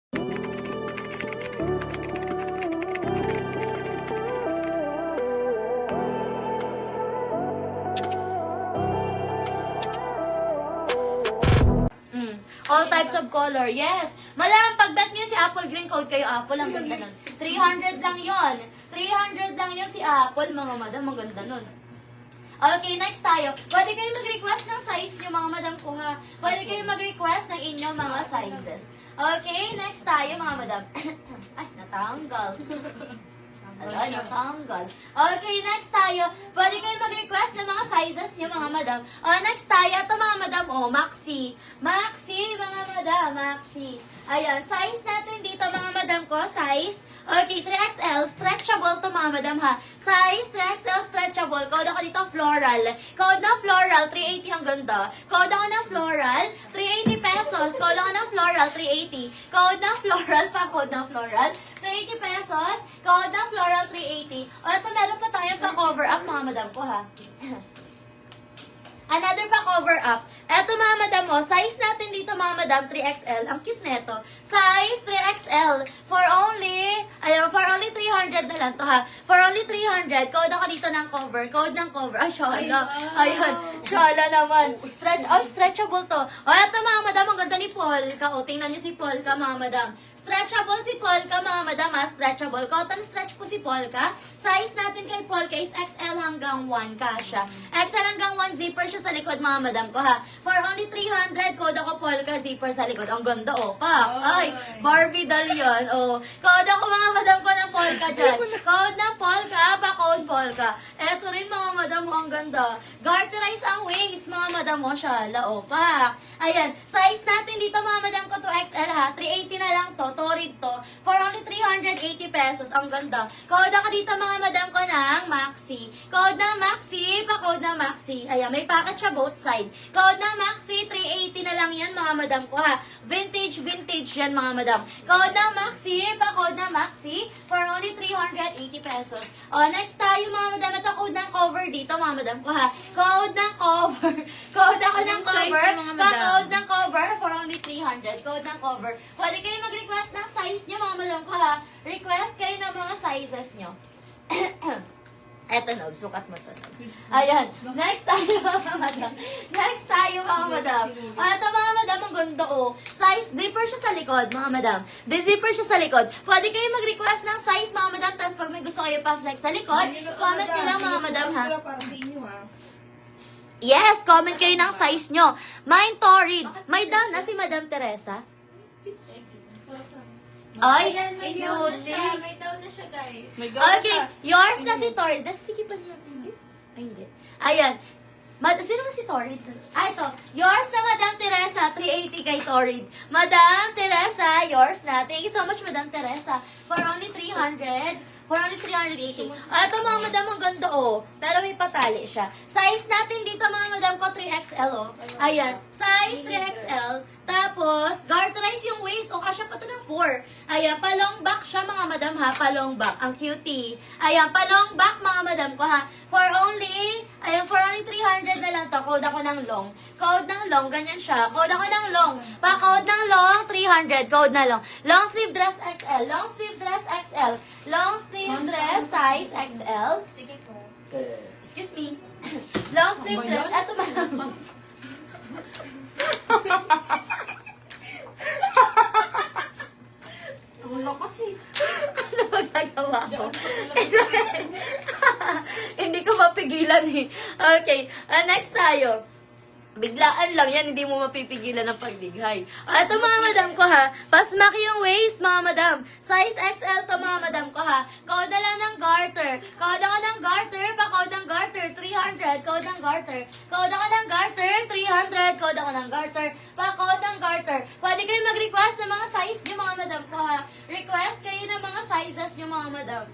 All types of color, yes. Madam, pag-bet nyo si Apple Green, code kayo Apple, ang ganda nun. 300 lang yon. 300 lang yun si Apple, mga madam, ang ganda nun. Okay, next tayo. Pwede kayo mag-request ng size nyo, mga madam ko ha. Pwede kayo mag-request ng inyong mga sizes. Okay, next tayo, mga madam. Ay, natanggal. Ay, natanggal. Okay, next tayo. Pwede kayo mag-request ng mga sizes niyo, mga madam. Next tayo, ito mga madam, maxi. Maxi, mga madam, maxi. Ayan, size natin dito, mga madam ko, size. Okay, 3XL, stretchable to, mga madam, ha. Size, 3XL, stretchable. Code ako dito, floral. Code na floral, 380 ang ganda. Code ako ng floral, 380 pesos. Code ako ng floral, 380. Code ng floral, pa-code ng floral, 380 pesos. Code ng floral, 380. O, ito, meron pa tayong pa-cover up, mga madam ko, ha. Another pa-cover up. Eto, mga madam mo, size natin dito, mga madam, 3XL. Ang cute neto. Size 3XL. For only 300 na lang to, ha. For only 300. Code ako dito ng cover. Code ng cover. Ay, shala. Ayan. Shala naman. Stretchable to. O, eto, mga madam, ang ganda ni Polka. O, tingnan niyo si Polka, mga madam. Stretchable si Polka, mga madam, ha? Stretchable. Cotton stretch po si Polka. Size natin kay Polka is XL hanggang 1 kasha. XL hanggang 1 zipper siya sa likod, mga madam ko, ha? For only 300, code ako Polka, zipper sa likod. Ang ganda, pa. Ay, Barbie doll yun. Code ako, mga madam ko, ng Polka dyan. Code ng Polka, pa-code Polka. Eto rin, mga madam mo, ang ganda. Garterize ang waist, mga madam mo, shala, pa. Ayan, size natin dito, mga madam ko, 2XL, ha? 380 na lang to. Torrid to. For only 380 pesos. Ang ganda. Code ako dito, mga madam ko, ng Maxi. Code ng Maxi, pa-code ng Maxi. Ayan, may packet siya both side. Code ng Maxi, 380 na lang yan, mga madam ko, ha. Vintage yan, mga madam. Code ng Maxi, pa-code ng Maxi. For only 380 pesos. Next tayo, mga madam. Ito, code ng cover dito, mga madam ko, ha. Code ng cover. Code ako ng cover. Pa-code ng cover for only 300. Code ng cover. Pwede kayo mag-request ng size nyo, mga madam ko, ha. Request kayo ng mga sizes nyo. Eto, Nob. Sukat mo to, Nob. Ayan. Next tayo, mga madam. Next tayo, mga madam. Ito, mga madam, ang ganda, Size, zipper siya sa likod, mga madam. Zipper siya sa likod. Pwede kayo mag-request ng size, mga madam. Tapos pag may gusto kayo pa-flex sa likod, comment nyo lang, mga madam, ha. Yes, comment kayo ng size nyo. Mine, Torrid. May down na si Madam Teresa. Ay, May down na siya. May down na siya, guys. okay, yours na si Torrid. Sige pa niya. Ay, hindi. Ayan. Sino ba si Torrid? Ito. Yours na, Madam Teresa. 380 kay Torrid. Madam Teresa, yours na. Thank you so much, Madam Teresa. For only 300. For only 380. Ito, mga madam, ang ganda, Pero may patali siya. Size natin dito, mga madam ko, 3XL, Ayan. Size 3XL. Tapos, garterize yung waist. Kasya pa ito ng 4. Ayan, palong back siya, mga madam, ha. Palong back. Ang cutie. Ayan, palong back, mga madam ko, ha. For only 300 na lang to. Code ako ng long. Code ng long, ganyan siya. Code ako ng long. Pa-code ng long, 300. Code na long. Long sleeve dress XL. Long sleeve dress XL. Long sleeve dress size XL. Sige po. Excuse me. Long sleeve dress. Eto, madam. Wala kasi. Ano magagawa ko? Hindi ko mapigilan, Okay, next tayo. Biglaan lang yan, hindi mo mapipigilan ng pagdighay. Ito, mga madam ko, ha. Pasmaki yung waist, mga madam. Size XL to, mga madam ko, ha. Code na lang ng garter. Code ako ng garter, pa-code ng garter, 300. Code ng garter. Code ako ng garter, 300. Code ako ng garter, pa-code ng garter. Pwede kayo mag-request ng mga size nyo, mga madam ko, ha. Request kayo ng mga sizes nyo, mga madam.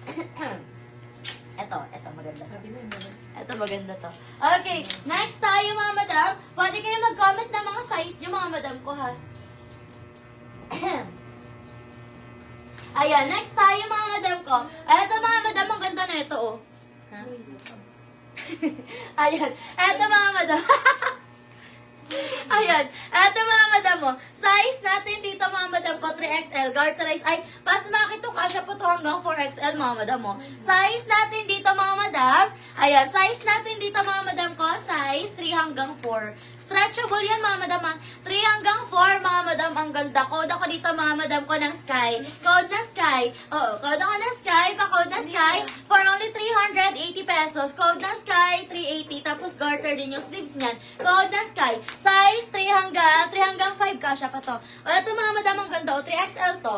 Ito, maganda. Ito, maganda to. Okay, next tayo, mga madam. Pwede kayo mag-comment ng mga size nyo, mga madam ko, ha. Ayan, next tayo, mga madam ko. Ito, mga madam, ang ganda na ito, Ha? Ayan, ito, mga madam. Ayan. Eto mga madam mo. Size natin dito mga madam ko, 3XL. Garterize. Ay, pas makito kasya po to hanggang 4XL mga madam mo. Size natin dito mga madam. Ayan. Size natin dito mga madam ko, size 3 hanggang 4. Stretchable yan mga madam. 3 hanggang 4 mga madam. Ang ganda. Code ako dito mga madam ko ng Sky. Code na Sky. Oo, code ako ng Sky. Pa-code na Sky. For only 380 pesos. Code na Sky, 380. Tapos garter din yung sleeves niyan. Code na Sky. Size 3 hanggang 5 kasya pa to. O ito mga madam, ang ganda. O 3XL to.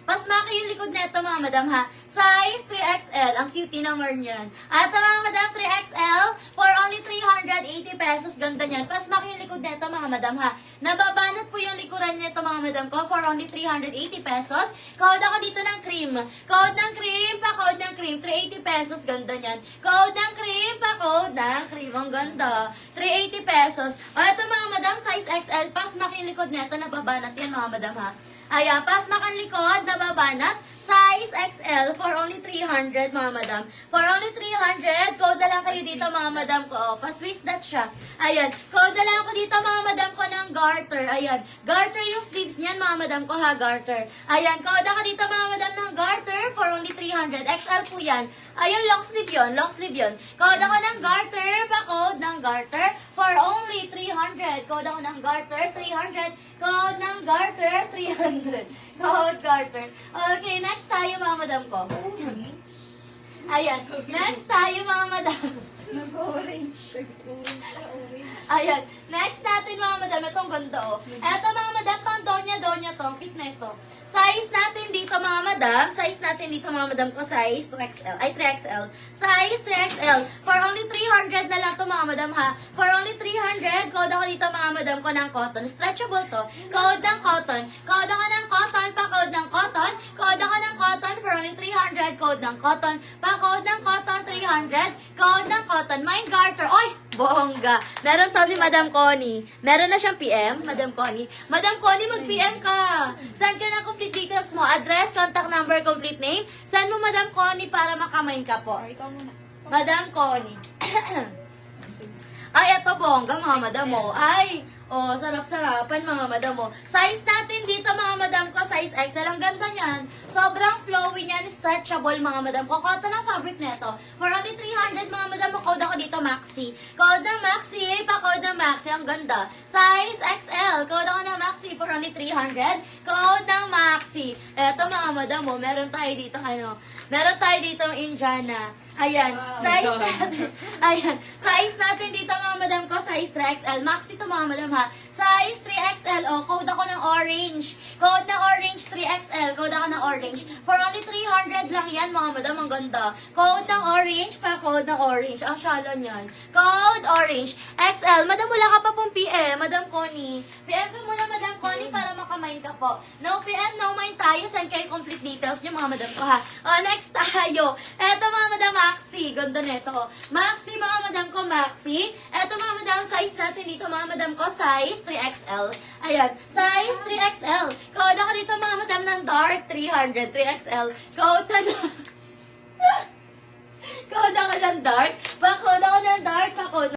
Mas maki yung likod na ito mga madam ha. Size 3XL. Ang cutie number niyan. At mga madam, 3XL for only 380 pesos. Ganda niyan. Pas maki yung likod na ito mga madam ha. Nababanat po yung likuran nito mga madam ko for only 380 pesos. Code ako dito ng cream. Code ng cream, pa-code ng cream. 380 pesos. Ganda niyan. Code ng cream, pa-code ng cream. Ang ganda. 380 pesos. O ito mga madam, size XL. Pas maki yung likod na ito. Nababanat yan mga madam ha. Ayan, pas makan likod, nababanat. Size XL for only 300, mga madam. For only 300, code na lang kayo dito, mga madam ko. Oh, pa-swiss that siya. Ayan, code na lang ako dito, mga madam ko, ng garter. Ayan, garter yung sleeves niyan, mga madam ko, ha, garter. Ayan, code ako dito, mga madam, ng garter for only 300. XL po yan. Ayun, long sleeve yun, long sleeve yun. Code ako ng garter, pa-code ng garter for only 300. Code ako ng garter, 300. Code ng garter, 300. Code garter. Okay, next tayo mga madam ko. Ayan, next tayo mga madam. Nag-orange. Ayan, next natin mga madam, itong ganda oh. Eto mga madam, pang donya to, ang cute na ito. Size natin dito mga madam, size natin dito mga madam ko, size 2XL, ay 3XL. Size 3XL, for only 300 na lang to mga madam ha. For only 300, code ako dito mga madam ko ng cotton. Stretchable to, code ng cotton. Code ako ng cotton, pa-code ng cotton. Code ako ng cotton, for only 300, code ng cotton. Pa-code ng cotton, 300, code ng cotton. Mine garter, oy! Bongga. Meron to si Madam Connie. Meron na siyang PM, Madam Connie. Madam Connie, mag-PM ka. Send ka ng complete details mo. Address, contact number, complete name. Send mo Madam Connie para makamain ka po. Ikaw muna. Madam Connie. Ay, eto bongga mga madam mo. Ay, oh, sarap-sarapan mga madam mo. Size natin dito mga madam ko, size XL. Ang ganda niyan. Sobrang flowy niyan, stretchable mga madam ko. Cotton ang fabric nito. For only 300 mga madam mo, code ako dito Maxi. Code na Maxi, pa-code na Maxi. Ang ganda. Size XL, code ako na Maxi for only 300. Code ng Maxi. Eto mga madam mo, meron tayo dito meron tayo dito Indiana. Ayan, Wow. size natin. Ayan, size natin dito mga madam ko, size 3XL. Maxi to mga madam ha. Size 3XL. O, code ako ng orange. Code ng orange 3XL. Code ako ng orange. For only 300 lang yan mga madam. Ang ganda. Code ng orange pa. Code ng orange. Ang shala niyan. Code orange. XL. Madam, wala ka pa pong PM. Madam Connie. PM ka muna Madam Connie para makamain ka po. No PM, no mind tayo. Send kayo complete details niyo mga madam ko ha. O, next tayo. Eto mga madam Maxi. Ganda nito. Maxi mga madam ko, Maxi. Eto mga madam, size natin dito mga madam ko, size 3XL. Ayan, size 3XL. Code ako dito mga madam ng dark 300, 3XL. Code na Code ako ng dark. Pa-code ako ng dark, pa-code